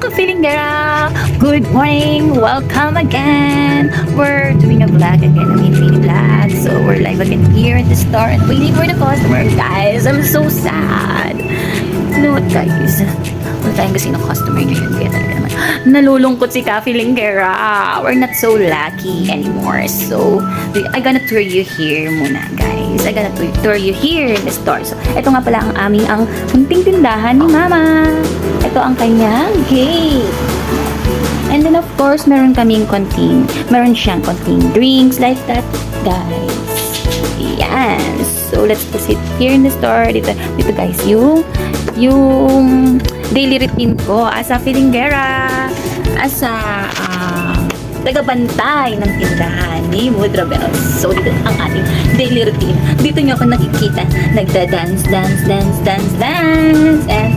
ka-feelinggera! Good morning! Welcome again! We're doing a vlog again, a mini vlog. So, we're live again here at the store and waiting for the customer. Guys, I'm so sad. You know what, guys? Wala tayong kasi ng customer ngayon. Kaya talaga naman, nalulungkot si ka-feelinggera. We're not so lucky anymore. So, I'm gonna tour you here muna, guys. I'm gonna tour you here in the store. So, ito nga pala ang munting tindahan ni Mama. Ito ang kanyang gate. And then, of course, meron siyang konting drinks like that, guys. Yan. So, let's proceed here in the store. Dito guys, yung daily routine ko as a feelinggera, as a tagabantay ng tindahan ni Mudra Bells. So, dito ang ating daily routine. Dito nyo ako nakikita, nagda-dance. And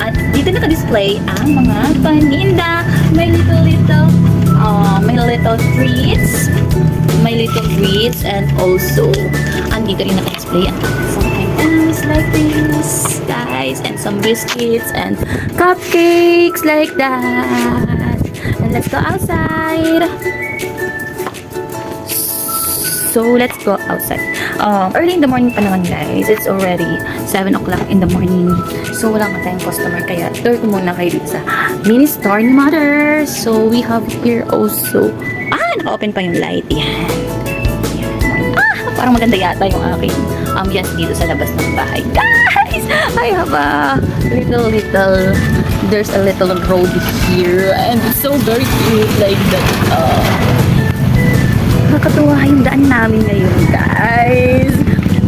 at dito naka-display ang mga paninda. May little treats. And also, andito rin naka-display ang some items like this, guys. And some biscuits and cupcakes like that. And let's go outside. So, let's go outside. Early in the morning pa naman, guys. It's already 7 o'clock in the morning. So, wala nga tayong customer. Kaya, tour ko muna kayo dito sa mini store ni Mother. So, we have here also... naka-open pa yung light. Yan. Parang maganda yata yung aking ambience dito sa labas ng bahay. Guys! I have a little... There's a little road here. And it's so very cute. Like that. Nakakatuwa yung daan namin ngayon, guys.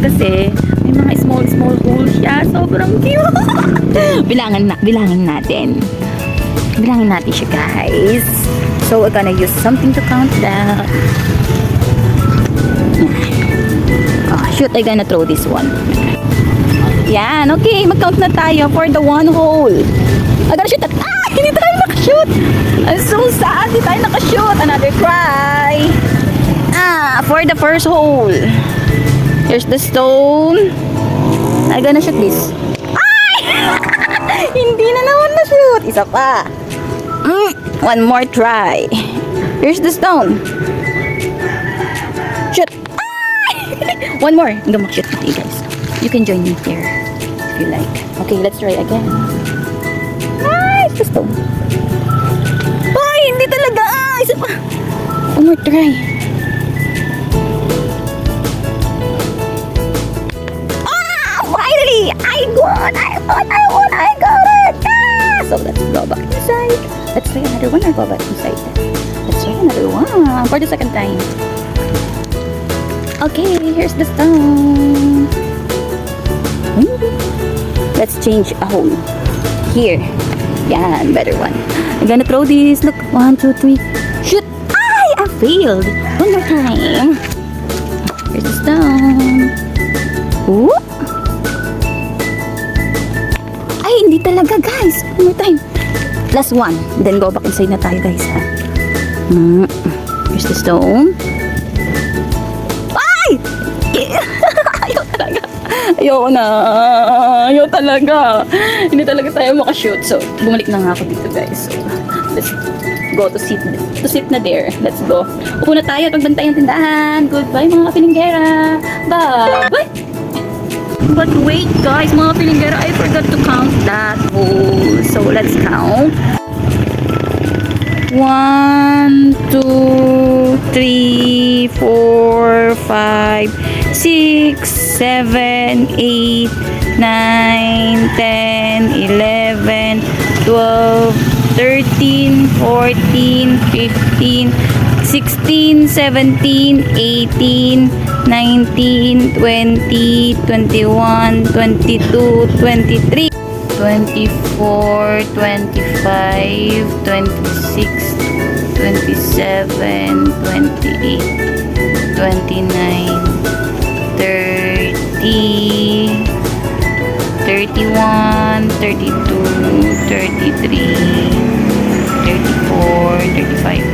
Kasi, may mga small hole siya. Sobrang cute. Bilangin natin. Bilangin natin siya, guys. So, we're gonna use something to count that. Oh, shoot, I'm gonna throw this one. Yan, okay. Mag-count na tayo for the one hole. I gotta shoot that. Hindi tayo nakashoot. I'm so sad. Hindi tayo nakashoot. Another cry. For the first hole. Here's the stone. I'm gonna shoot this. Hindi na naman na-shoot. Isa pa. One more try. Here's the stone. Shoot. One more. I'm gonna shoot. Okay, guys. You can join me here if you like. Okay, let's try again. Nice. The stone. Hindi talaga. Isa pa. One more try. Finally! I got it! So let's go back inside. Let's try another one or go back inside. Let's try another one for the second time. Okay, here's the stone. Let's change a hole. Here. Yan, better one. I'm gonna throw this. Look, 1, 2, 3. Shoot! I failed. One more time. Here's the stone. Ooh. Hindi talaga, guys. One more time. Last one. Then go back inside na tayo, guys, ha. Here's the stone. Ay! Ayaw talaga. Ayaw talaga. Hindi talaga tayo makashoot. So, bumalik na nga ako dito, guys. So, let's go to sit na there. Let's go. Upo na tayo at magbantay ang tindahan. Goodbye, mga feelinggera. Bye! But wait, guys, mga feelinggera, I forgot to count that hole. So, let's count. 1, 2, 3, 4, 5, 6, 7, 8, 9, 10, 11, 12, 13, 14, 15, 16, 17, 18, 19, 20, 21, 22, 23, 24, 25, 26, 27, 28, 29, 30, 31, 32, 33, 34, 35,